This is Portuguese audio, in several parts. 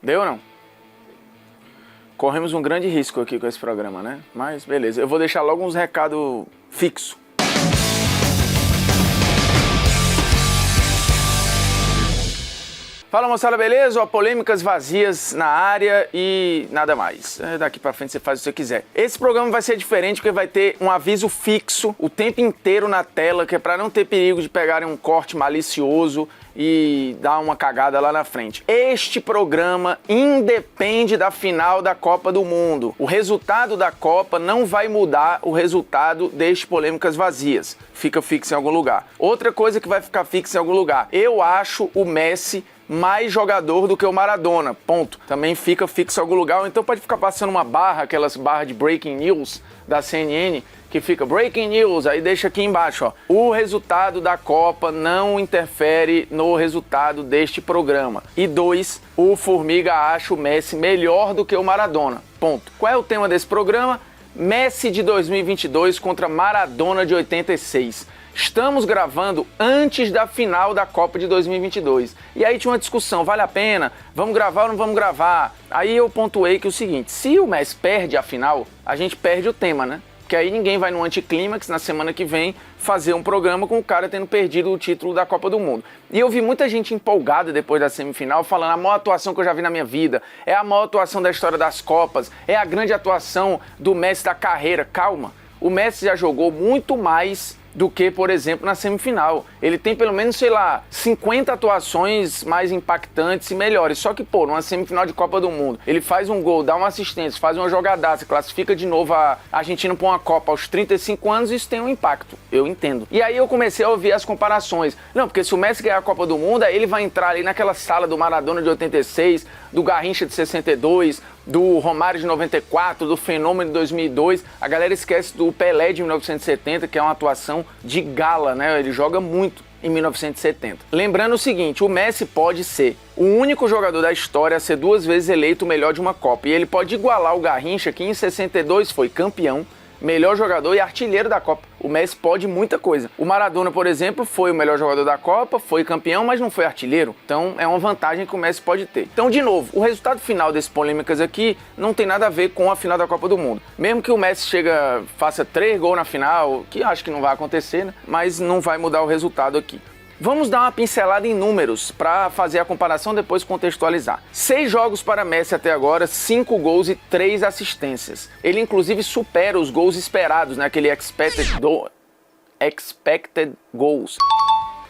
Deu ou não? Corremos um grande risco aqui com esse programa, né? Mas beleza, eu vou deixar logo uns recados fixos. Fala, moçada, beleza? Ó, polêmicas vazias na área e nada mais. Daqui pra frente você faz o que você quiser. Esse programa vai ser diferente porque vai ter um aviso fixo o tempo inteiro na tela, que é pra não ter perigo de pegarem um corte malicioso e dar uma cagada lá na frente. Este programa independe da final da Copa do Mundo. O resultado da Copa não vai mudar o resultado deste Polêmicas Vazias. Fica fixo em algum lugar. Outra coisa que vai ficar fixa em algum lugar. Eu acho o Messi mais jogador do que o Maradona, ponto. Também fica fixo em algum lugar, ou então pode ficar passando uma barra, aquelas barras de breaking news da CNN, que fica breaking news, aí deixa aqui embaixo, ó. O resultado da Copa não interfere no resultado deste programa. E 2, o Formiga acha o Messi melhor do que o Maradona, ponto. Qual é o tema desse programa? Messi de 2022 contra Maradona de 86. Estamos gravando antes da final da Copa de 2022. E aí tinha uma discussão, vale a pena? Vamos gravar ou não vamos gravar? Aí eu pontuei que é o seguinte, se o Messi perde a final, a gente perde o tema, né? Porque aí ninguém vai no anticlímax na semana que vem fazer um programa com o cara tendo perdido o título da Copa do Mundo. E eu vi muita gente empolgada depois da semifinal falando a maior atuação que eu já vi na minha vida, é a maior atuação da história das Copas, é a grande atuação do Messi da carreira. Calma, o Messi já jogou muito mais do que, por exemplo, na semifinal. Ele tem pelo menos, sei lá, 50 atuações mais impactantes e melhores. Só que, pô, numa semifinal de Copa do Mundo, ele faz um gol, dá uma assistência, faz uma jogadaça, classifica de novo a Argentina para uma Copa aos 35 anos, isso tem um impacto. Eu entendo. E aí eu comecei a ouvir as comparações. Não, porque se o Messi ganhar a Copa do Mundo, aí ele vai entrar ali naquela sala do Maradona de 86, do Garrincha de 62, do Romário de 94, do Fenômeno de 2002. A galera esquece do Pelé de 1970, que é uma atuação de gala, né? Ele joga muito em 1970. Lembrando o seguinte, o Messi pode ser o único jogador da história a ser 2 vezes eleito o melhor de uma Copa. E ele pode igualar o Garrincha, que em 62 foi campeão, melhor jogador e artilheiro da Copa. O Messi pode muita coisa. O Maradona, por exemplo, foi o melhor jogador da Copa, foi campeão, mas não foi artilheiro. Então é uma vantagem que o Messi pode ter. Então, de novo, o resultado final desse Polêmicas aqui não tem nada a ver com a final da Copa do Mundo. Mesmo que o Messi faça 3 gols na final, que acho que não vai acontecer, né? Mas não vai mudar o resultado aqui. Vamos dar uma pincelada em números para fazer a comparação, depois contextualizar. 6 jogos para Messi até agora, 5 gols e 3 assistências. Ele inclusive supera os gols esperados, né? Aquele expected goals,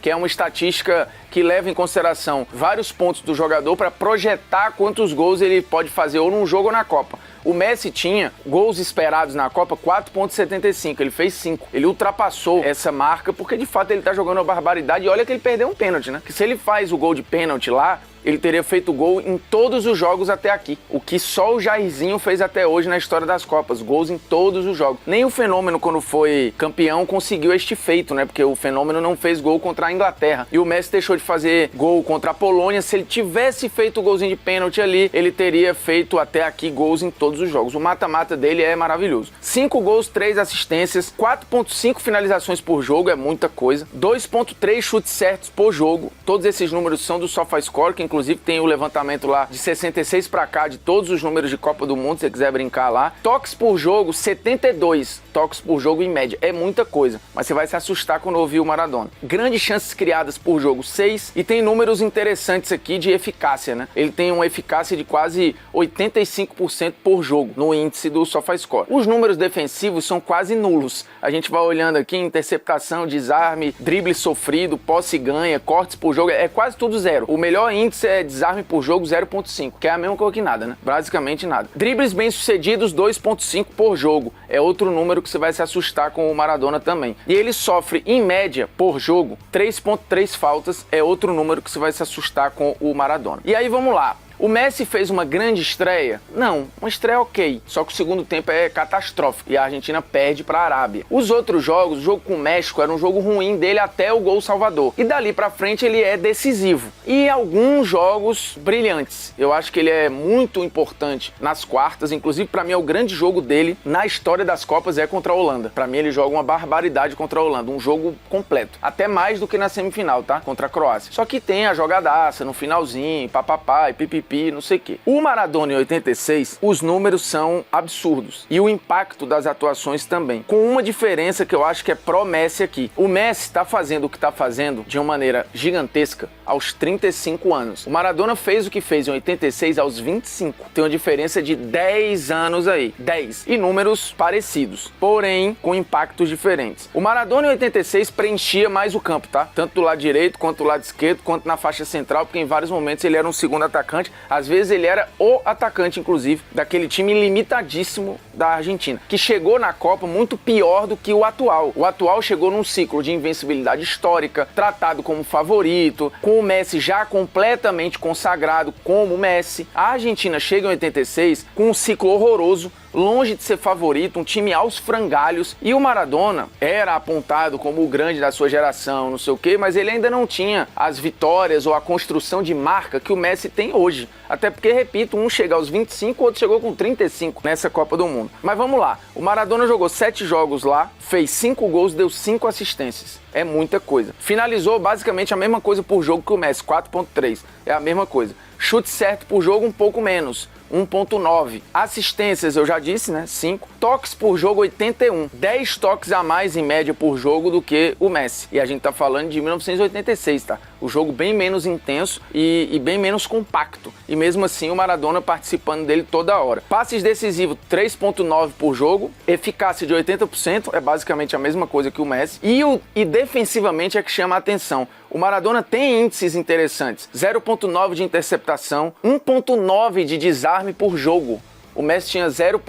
que é uma estatística que leva em consideração vários pontos do jogador para projetar quantos gols ele pode fazer ou num jogo ou na Copa. O Messi tinha gols esperados na Copa 4,75, ele fez 5. Ele ultrapassou essa marca porque de fato ele tá jogando uma barbaridade e olha que ele perdeu um pênalti, né? Que se ele faz o gol de pênalti lá, ele teria feito gol em todos os jogos até aqui. O que só o Jairzinho fez até hoje na história das Copas. Gols em todos os jogos. Nem o Fenômeno, quando foi campeão, conseguiu este feito, né? Porque o Fenômeno não fez gol contra a Inglaterra. E o Messi deixou de fazer gol contra a Polônia. Se ele tivesse feito o golzinho de pênalti ali, ele teria feito até aqui gols em todos os jogos. O mata-mata dele é maravilhoso. 5 gols, 3 assistências, 4,5 finalizações por jogo, é muita coisa. 2,3 chutes certos por jogo. Todos esses números são do SofaScore, que inclusive tem o levantamento lá de 66 pra cá de todos os números de Copa do Mundo, se você quiser brincar lá. Toques por jogo, 72 toques por jogo em média. É muita coisa, mas você vai se assustar quando ouvir o Maradona. Grandes chances criadas por jogo, 6. E tem números interessantes aqui de eficácia, né? Ele tem uma eficácia de quase 85% por jogo no índice do SofaScore. Os números defensivos são quase nulos. A gente vai olhando aqui, interceptação, desarme, drible sofrido, posse ganha, cortes por jogo, é quase tudo 0. O melhor índice é desarme por jogo 0,5, que é a mesma coisa que nada, né? Basicamente nada. Dribles bem-sucedidos 2,5 por jogo. É outro número que você vai se assustar com o Maradona também. E ele sofre, em média, por jogo, 3,3 faltas. É outro número que você vai se assustar com o Maradona. E aí, vamos lá. O Messi fez uma grande estreia? Não, uma estreia ok, só que o segundo tempo é catastrófico e a Argentina perde para a Arábia. Os outros jogos, o jogo com o México era um jogo ruim dele até o gol salvador. E dali para frente ele é decisivo. E alguns jogos brilhantes. Eu acho que ele é muito importante nas quartas, inclusive para mim é o grande jogo dele na história das Copas é contra a Holanda. Para mim ele joga uma barbaridade contra a Holanda, um jogo completo. Até mais do que na semifinal, tá? Contra a Croácia. Só que tem a jogadaça no finalzinho, papapá e pipipi. MVP, não sei o quê. O Maradona em 86, os números são absurdos. E o impacto das atuações também. Com uma diferença que eu acho que é pró-Messi aqui. O Messi está fazendo o que está fazendo de uma maneira gigantesca aos 35 anos. O Maradona fez o que fez em 86 aos 25. Tem uma diferença de 10 anos aí. 10. E números parecidos, porém com impactos diferentes. O Maradona em 86 preenchia mais o campo, tá? Tanto do lado direito, quanto do lado esquerdo, quanto na faixa central, porque em vários momentos ele era um segundo atacante. Às vezes ele era o atacante, inclusive, daquele time limitadíssimo da Argentina, que chegou na Copa muito pior do que o atual. O atual chegou num ciclo de invencibilidade histórica, tratado como favorito, com o Messi já completamente consagrado como Messi. A Argentina chega em 86 com um ciclo horroroso, longe de ser favorito, um time aos frangalhos, e o Maradona era apontado como o grande da sua geração, não sei o quê, mas ele ainda não tinha as vitórias ou a construção de marca que o Messi tem hoje. Até porque, repito, um chega aos 25, o outro chegou com 35 nessa Copa do Mundo. Mas vamos lá, o Maradona jogou 7 jogos lá, fez 5 gols, deu 5 assistências. É muita coisa. Finalizou basicamente a mesma coisa por jogo que o Messi, 4.3. É a mesma coisa. Chute certo por jogo, um pouco menos, 1.9. Assistências, eu já disse, né? 5. Toques por jogo, 81. 10 toques a mais em média por jogo do que o Messi. E a gente tá falando de 1986, tá? O jogo bem menos intenso e bem menos compacto. E mesmo assim o Maradona participando dele toda hora. Passes decisivos, 3.9 por jogo. Eficácia de 80%, é basicamente a mesma coisa que o Messi. E defensivamente é que chama a atenção. O Maradona tem índices interessantes. 0.9 de interceptação, 1.9 de desarme por jogo. O Messi tinha 0.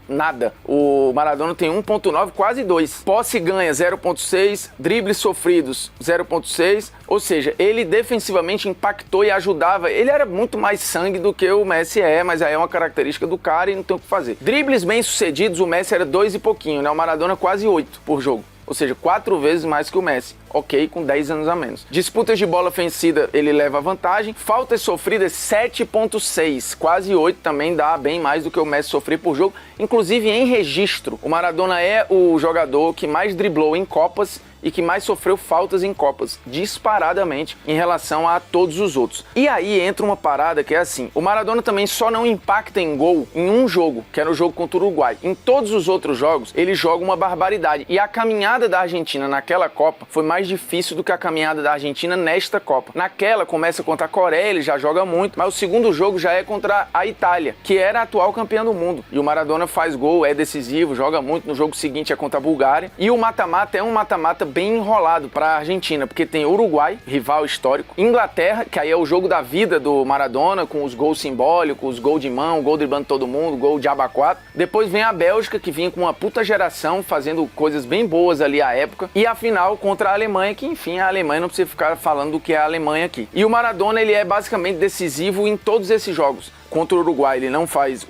nada. O Maradona tem 1.9, quase 2. Posse ganha 0.6, dribles sofridos 0.6, ou seja, ele defensivamente impactou e ajudava. Ele era muito mais sangue do que o Messi mas aí é uma característica do cara e não tem o que fazer. Dribles bem sucedidos, o Messi era 2 e pouquinho, né? O Maradona quase 8 por jogo. Ou seja, 4 vezes mais que o Messi. Ok, com 10 anos a menos. Disputas de bola vencida, ele leva vantagem. Faltas sofridas, 7.6. Quase 8 também dá bem mais do que o Messi sofrer por jogo. Inclusive em registro. O Maradona é o jogador que mais driblou em Copas e que mais sofreu faltas em Copas, disparadamente, em relação a todos os outros. E aí entra uma parada que é assim, o Maradona também só não impacta em gol em um jogo, que era o jogo contra o Uruguai. Em todos os outros jogos, ele joga uma barbaridade. E a caminhada da Argentina naquela Copa foi mais difícil do que a caminhada da Argentina nesta Copa. Naquela, começa contra a Coreia, ele já joga muito, mas o segundo jogo já é contra a Itália, que era a atual campeã do mundo. E o Maradona faz gol, é decisivo, joga muito. No jogo seguinte é contra a Bulgária. E o mata-mata é um mata-mata bem enrolado para a Argentina, porque tem Uruguai, rival histórico, Inglaterra, que aí é o jogo da vida do Maradona, com os gols simbólicos, os gols de mão, gol driblando todo mundo, gol de aba 4. Depois vem a Bélgica, que vinha com uma puta geração, fazendo coisas bem boas ali à época. E a final contra a Alemanha, que enfim, a Alemanha não precisa ficar falando do que é a Alemanha aqui. E o Maradona, ele é basicamente decisivo em todos esses jogos. Contra o Uruguai ele não faz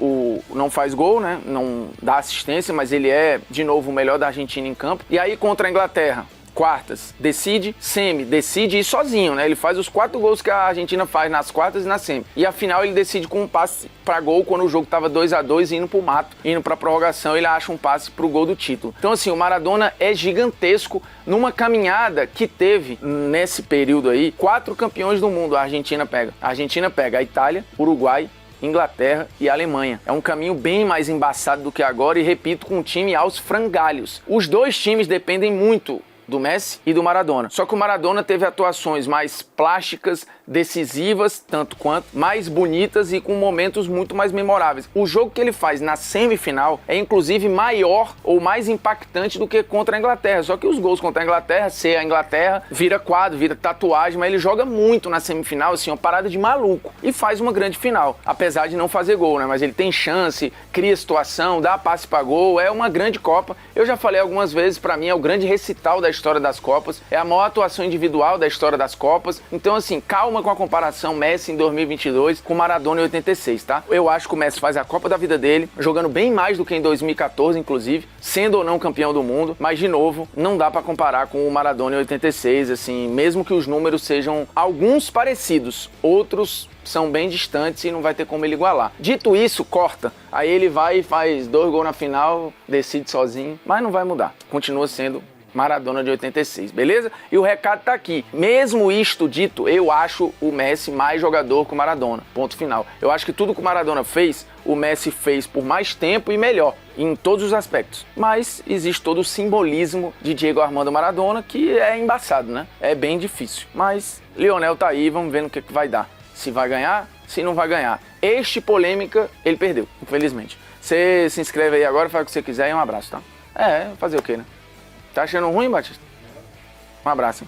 gol, né? Não dá assistência, mas ele é, de novo, o melhor da Argentina em campo. E aí contra a Inglaterra, quartas, decide, semi, decide ir sozinho, né? Ele faz os 4 gols que a Argentina faz nas quartas e na semi. E a final ele decide com um passe pra gol quando o jogo tava 2-2, indo pro mato, indo pra prorrogação, ele acha um passe pro gol do título. Então assim, o Maradona é gigantesco numa caminhada que teve, nesse período aí, 4 campeões do mundo a Argentina pega. A Argentina pega a Itália, Uruguai, Inglaterra e Alemanha. É um caminho bem mais embaçado do que agora e, repito, com um time aos frangalhos. Os dois times dependem muito do Messi e do Maradona. Só que o Maradona teve atuações mais plásticas, decisivas, tanto quanto, mais bonitas e com momentos muito mais memoráveis. O jogo que ele faz na semifinal é inclusive maior ou mais impactante do que contra a Inglaterra. Só que os gols contra a Inglaterra, se a Inglaterra vira quadro, vira tatuagem, mas ele joga muito na semifinal, assim, uma parada de maluco. E faz uma grande final, apesar de não fazer gol, né? Mas ele tem chance, cria situação, dá passe pra gol, é uma grande Copa. Eu já falei algumas vezes, pra mim é o grande recital da história das Copas, é a maior atuação individual da história das Copas. Então assim, calma com a comparação Messi em 2022 com Maradona em 86, tá? Eu acho que o Messi faz a Copa da vida dele, jogando bem mais do que em 2014, inclusive, sendo ou não campeão do mundo, mas de novo, não dá pra comparar com o Maradona em 86, assim, mesmo que os números sejam alguns parecidos, outros são bem distantes e não vai ter como ele igualar. Dito isso, corta. Aí ele vai e faz 2 gols na final, decide sozinho, mas não vai mudar. Continua sendo Maradona de 86, beleza? E o recado tá aqui. Mesmo isto dito, eu acho o Messi mais jogador que o Maradona. Ponto final. Eu acho que tudo que o Maradona fez, o Messi fez por mais tempo e melhor, em todos os aspectos. Mas existe todo o simbolismo de Diego Armando Maradona, que é embaçado, né? É bem difícil. Mas Lionel tá aí, vamos ver no que vai dar. Se vai ganhar, se não vai ganhar. Este polêmica, ele perdeu, infelizmente. Você se inscreve aí agora, faz o que você quiser e um abraço, tá? Fazer o quê, né? Tá achando ruim, Batista? Um abraço.